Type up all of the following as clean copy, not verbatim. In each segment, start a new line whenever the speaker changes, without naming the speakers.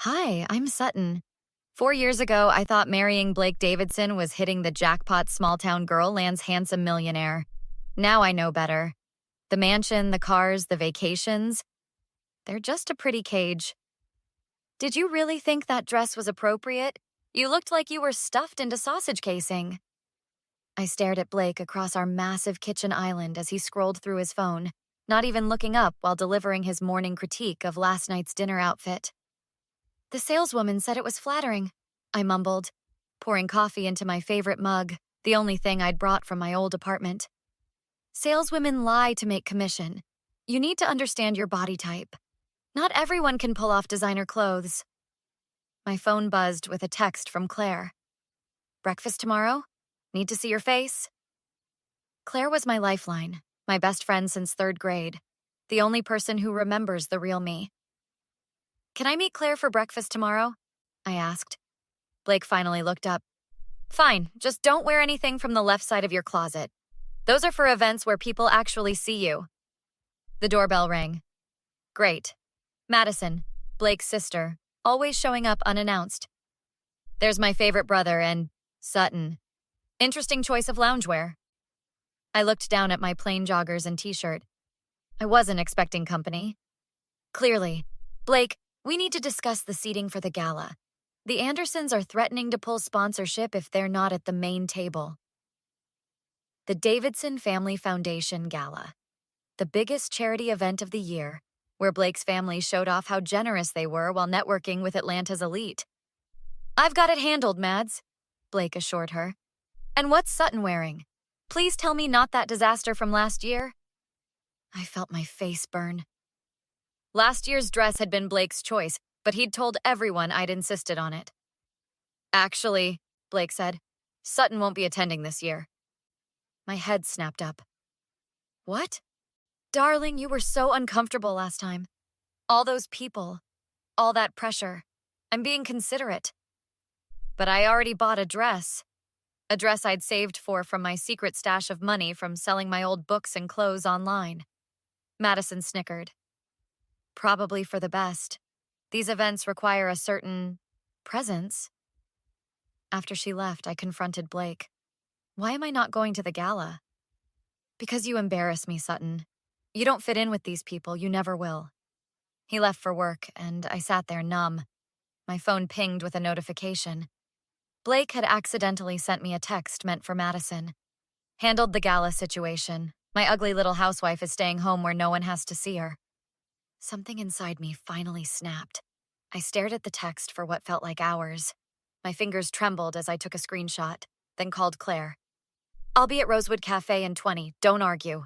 Hi, I'm Sutton. 4 years ago, I thought marrying Blake Davidson was hitting the jackpot small town girl lands handsome millionaire. Now I know better. The mansion, the cars, the vacations, they're just a pretty cage. Did you really think that dress was appropriate? You looked like you were stuffed into sausage casing. I stared at Blake across our massive kitchen island as he scrolled through his phone, not even looking up while delivering his morning critique of last night's dinner outfit. The saleswoman said it was flattering, I mumbled, pouring coffee into my favorite mug, the only thing I'd brought from my old apartment. Saleswomen lie to make commission. You need to understand your body type. Not everyone can pull off designer clothes. My phone buzzed with a text from Claire. Breakfast tomorrow? Need to see your face? Claire was my lifeline, my best friend since third grade, the only person who remembers the real me. Can I meet Claire for breakfast tomorrow? I asked. Blake finally looked up. Fine, just don't wear anything from the left side of your closet. Those are for events where people actually see you. The doorbell rang. Great. Madison, Blake's sister, always showing up unannounced. There's my favorite brother and Sutton. Interesting choice of loungewear. I looked down at my plain joggers and t-shirt. I wasn't expecting company. Clearly, Blake, we need to discuss the seating for the gala. The Andersons are threatening to pull sponsorship if they're not at the main table. The Davidson Family Foundation Gala, the biggest charity event of the year, where Blake's family showed off how generous they were while networking with Atlanta's elite. I've got it handled, Mads, Blake assured her. And what's Sutton wearing? Please tell me not that disaster from last year. I felt my face burn. Last year's dress had been Blake's choice, but he'd told everyone I'd insisted on it. Actually, Blake said, Sutton won't be attending this year. My head snapped up. What? Darling, you were so uncomfortable last time. All those people, all that pressure. I'm being considerate. But I already bought a dress I'd saved for from my secret stash of money from selling my old books and clothes online. Madison snickered. Probably for the best. These events require a certain presence. After she left, I confronted Blake. Why am I not going to the gala? Because you embarrass me, Sutton. You don't fit in with these people, you never will. He left for work, and I sat there numb. My phone pinged with a notification. Blake had accidentally sent me a text meant for Madison. Handled the gala situation. My ugly little housewife is staying home where no one has to see her. Something inside me finally snapped. I stared at the text for what felt like hours. My fingers trembled as I took a screenshot, then called Claire. I'll be at Rosewood Cafe in 20, don't argue.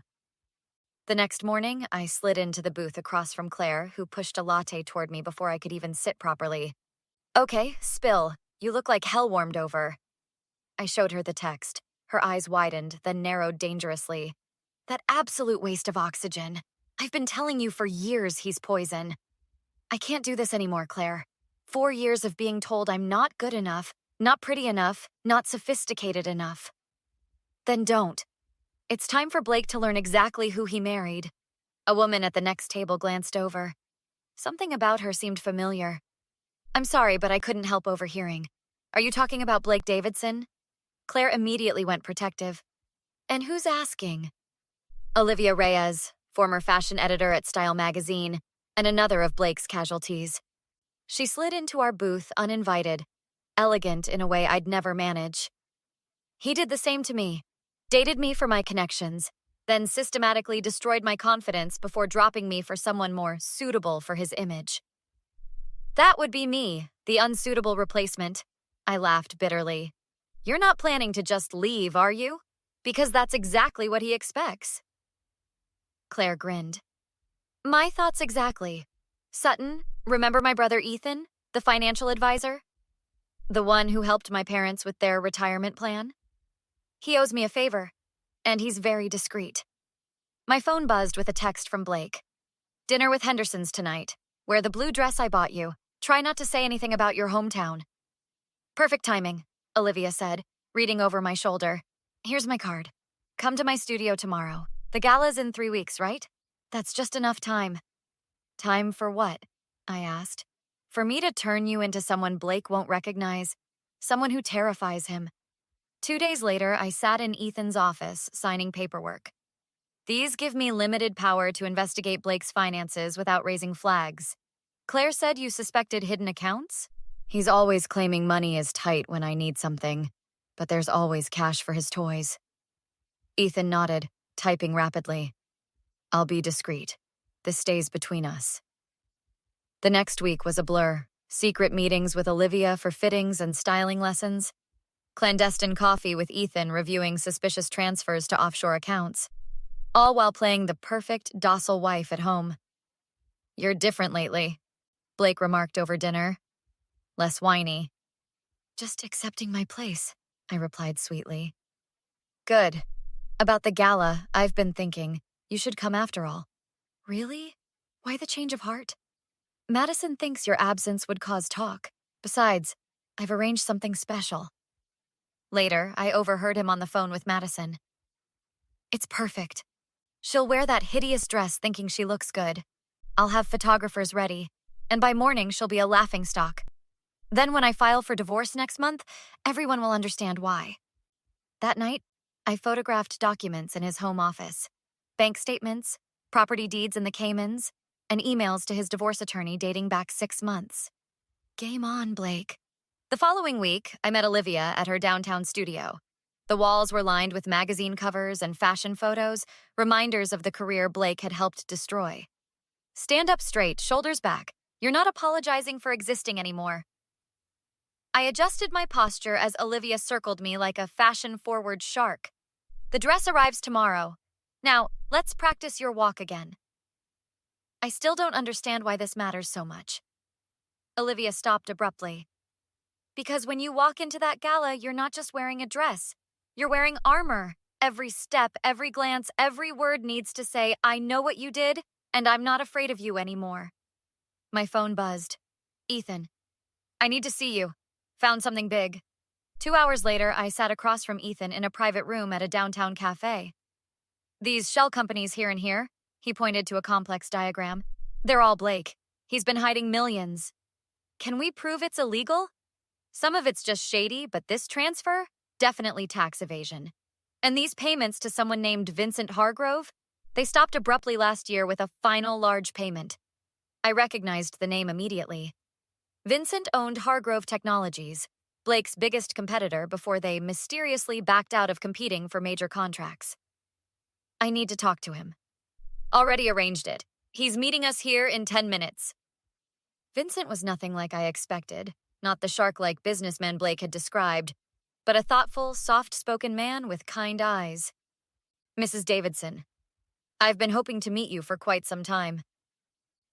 The next morning, I slid into the booth across from Claire, who pushed a latte toward me before I could even sit properly. Okay, spill. You look like hell warmed over. I showed her the text. Her eyes widened, then narrowed dangerously. That absolute waste of oxygen. I've been telling you for years he's poison. I can't do this anymore, Claire. 4 years of being told I'm not good enough, not pretty enough, not sophisticated enough. Then don't. It's time for Blake to learn exactly who he married. A woman at the next table glanced over. Something about her seemed familiar. I'm sorry, but I couldn't help overhearing. Are you talking about Blake Davidson? Claire immediately went protective. And who's asking? Olivia Reyes, former fashion editor at Style magazine, and another of Blake's casualties. She slid into our booth uninvited, elegant in a way I'd never manage. He did the same to me, dated me for my connections, then systematically destroyed my confidence before dropping me for someone more suitable for his image. That would be me, the unsuitable replacement. I laughed bitterly. You're not planning to just leave, are you? Because that's exactly what he expects. Claire grinned. My thoughts exactly. Sutton, remember my brother Ethan, the financial advisor? The one who helped my parents with their retirement plan? He owes me a favor, and he's very discreet. My phone buzzed with a text from Blake. Dinner with Hendersons tonight. Wear the blue dress I bought you. Try not to say anything about your hometown. Perfect timing, Olivia said, reading over my shoulder. Here's my card. Come to my studio tomorrow. The gala's in 3 weeks, right? That's just enough time. Time for what? I asked. For me to turn you into someone Blake won't recognize, someone who terrifies him. 2 days later, I sat in Ethan's office, signing paperwork. These give me limited power to investigate Blake's finances without raising flags. Claire said you suspected hidden accounts? He's always claiming money is tight when I need something, but there's always cash for his toys. Ethan nodded, typing rapidly. I'll be discreet. This stays between us. The next week was a blur. Secret meetings with Olivia for fittings and styling lessons. Clandestine coffee with Ethan reviewing suspicious transfers to offshore accounts. All while playing the perfect, docile wife at home. You're different lately, Blake remarked over dinner. Less whiny. Just accepting my place, I replied sweetly. Good. About the gala, I've been thinking. You should come after all. Really? Why the change of heart? Madison thinks your absence would cause talk. Besides, I've arranged something special. Later, I overheard him on the phone with Madison. It's perfect. She'll wear that hideous dress thinking she looks good. I'll have photographers ready, and by morning she'll be a laughingstock. Then when I file for divorce next month, everyone will understand why. That night, I photographed documents in his home office. Bank statements, property deeds in the Caymans, and emails to his divorce attorney dating back 6 months. Game on, Blake. The following week, I met Olivia at her downtown studio. The walls were lined with magazine covers and fashion photos, reminders of the career Blake had helped destroy. Stand up straight, shoulders back. You're not apologizing for existing anymore. I adjusted my posture as Olivia circled me like a fashion-forward shark. The dress arrives tomorrow. Now, let's practice your walk again. I still don't understand why this matters so much. Olivia stopped abruptly. Because when you walk into that gala, you're not just wearing a dress. You're wearing armor. Every step, every glance, every word needs to say, I know what you did, and I'm not afraid of you anymore. My phone buzzed. Ethan. I need to see you. Found something big. 2 hours later, I sat across from Ethan in a private room at a downtown cafe. These shell companies here and here, he pointed to a complex diagram. They're all Blake. He's been hiding millions. Can we prove it's illegal? Some of it's just shady, but this transfer? Definitely tax evasion. And these payments to someone named Vincent Hargrove? They stopped abruptly last year with a final large payment. I recognized the name immediately. Vincent owned Hargrove Technologies, Blake's biggest competitor before they mysteriously backed out of competing for major contracts. I need to talk to him. Already arranged it. He's meeting us here in 10 minutes. Vincent was nothing like I expected, not the shark-like businessman Blake had described, but a thoughtful, soft-spoken man with kind eyes. Mrs. Davidson, I've been hoping to meet you for quite some time.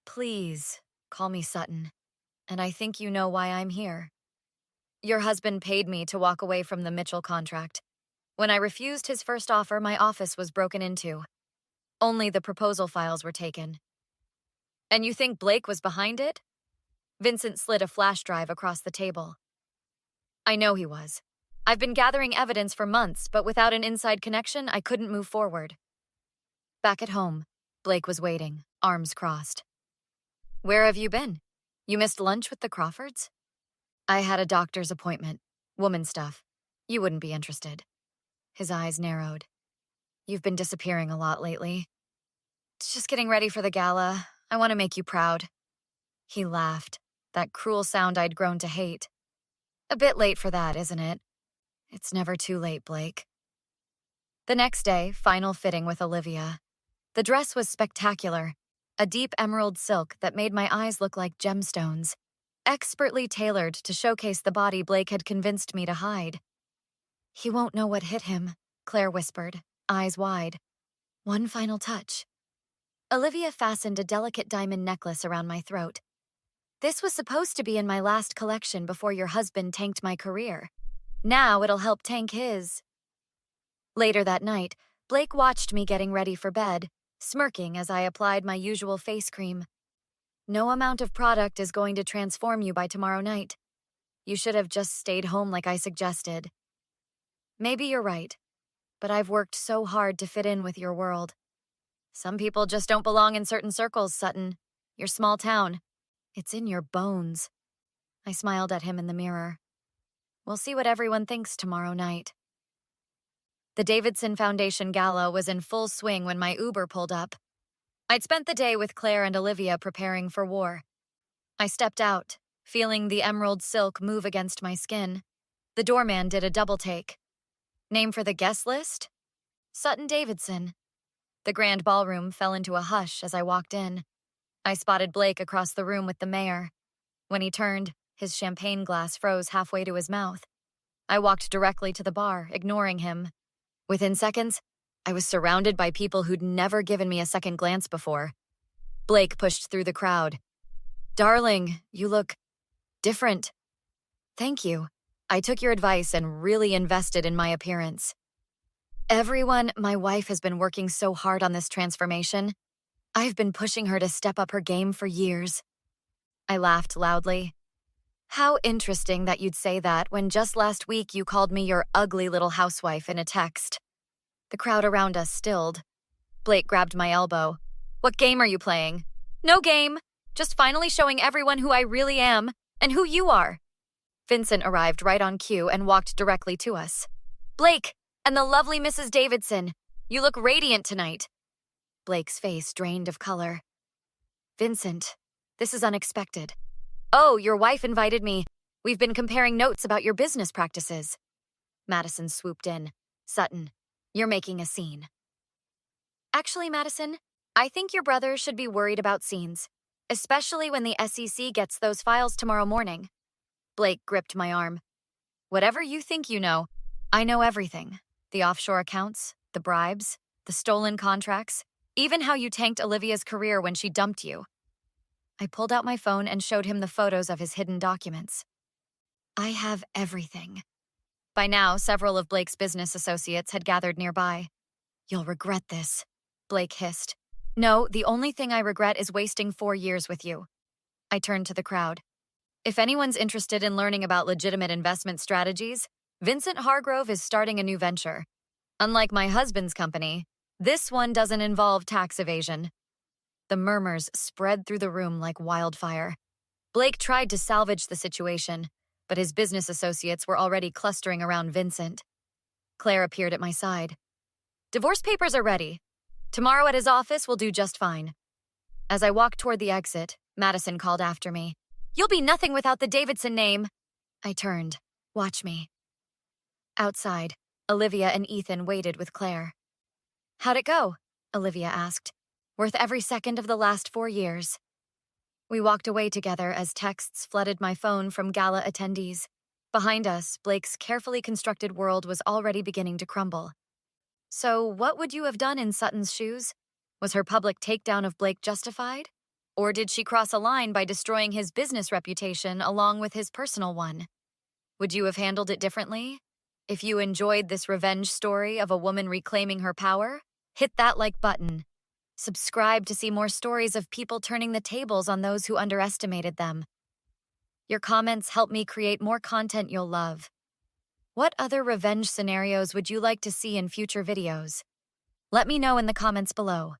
Please, call me Sutton, and I think you know why I'm here. Your husband paid me to walk away from the Mitchell contract. When I refused his first offer, my office was broken into. Only the proposal files were taken. And you think Blake was behind it? Vincent slid a flash drive across the table. I know he was. I've been gathering evidence for months, but without an inside connection, I couldn't move forward. Back at home, Blake was waiting, arms crossed. Where have you been? You missed lunch with the Crawfords? I had a doctor's appointment. Woman stuff. You wouldn't be interested. His eyes narrowed. You've been disappearing a lot lately. It's just getting ready for the gala. I want to make you proud. He laughed, that cruel sound I'd grown to hate. A bit late for that, isn't it? It's never too late, Blake. The next day, final fitting with Olivia. The dress was spectacular, a deep emerald silk that made my eyes look like gemstones, expertly tailored to showcase the body Blake had convinced me to hide. He won't know what hit him, Claire whispered, eyes wide. One final touch. Olivia fastened a delicate diamond necklace around my throat. This was supposed to be in my last collection before your husband tanked my career. Now it'll help tank his. Later that night, Blake watched me getting ready for bed, smirking as I applied my usual face cream. No amount of product is going to transform you by tomorrow night. You should have just stayed home like I suggested. Maybe you're right, but I've worked so hard to fit in with your world. Some people just don't belong in certain circles, Sutton. Your small town. It's in your bones. I smiled at him in the mirror. We'll see what everyone thinks tomorrow night. The Davidson Foundation Gala was in full swing when my Uber pulled up. I'd spent the day with Claire and Olivia preparing for war. I stepped out, feeling the emerald silk move against my skin. The doorman did a double take. Name for the guest list? Sutton Davidson. The grand ballroom fell into a hush as I walked in. I spotted Blake across the room with the mayor. When he turned, his champagne glass froze halfway to his mouth. I walked directly to the bar, ignoring him. Within seconds, I was surrounded by people who'd never given me a second glance before. Blake pushed through the crowd. Darling, you look different. Thank you. I took your advice and really invested in my appearance. Everyone, my wife has been working so hard on this transformation. I've been pushing her to step up her game for years. I laughed loudly. How interesting that you'd say that when just last week you called me your ugly little housewife in a text. The crowd around us stilled. Blake grabbed my elbow. What game are you playing? No game. Just finally showing everyone who I really am and who you are. Vincent arrived right on cue and walked directly to us. Blake, and the lovely Mrs. Davidson. You look radiant tonight. Blake's face drained of color. Vincent, this is unexpected. Oh, your wife invited me. We've been comparing notes about your business practices. Madison swooped in. Sutton, you're making a scene. Actually, Madison, I think your brother should be worried about scenes, especially when the SEC gets those files tomorrow morning. Blake gripped my arm. Whatever you think you know, I know everything. The offshore accounts, the bribes, the stolen contracts, even how you tanked Olivia's career when she dumped you. I pulled out my phone and showed him the photos of his hidden documents. I have everything. By now, several of Blake's business associates had gathered nearby. You'll regret this, Blake hissed. No, the only thing I regret is wasting 4 years with you. I turned to the crowd. If anyone's interested in learning about legitimate investment strategies, Vincent Hargrove is starting a new venture. Unlike my husband's company, this one doesn't involve tax evasion. The murmurs spread through the room like wildfire. Blake tried to salvage the situation, but his business associates were already clustering around Vincent. Claire appeared at my side. Divorce papers are ready. Tomorrow at his office will do just fine. As I walked toward the exit, Madison called after me. You'll be nothing without the Davidson name. I turned. Watch me. Outside, Olivia and Ethan waited with Claire. How'd it go? Olivia asked. Worth every second of the last 4 years. We walked away together as texts flooded my phone from Gala attendees. Behind us, Blake's carefully constructed world was already beginning to crumble. So, what would you have done in Sutton's shoes? Was her public takedown of Blake justified? Or did she cross a line by destroying his business reputation along with his personal one? Would you have handled it differently? If you enjoyed this revenge story of a woman reclaiming her power, hit that like button. Subscribe to see more stories of people turning the tables on those who underestimated them. Your comments help me create more content you'll love. What other revenge scenarios would you like to see in future videos? Let me know in the comments below.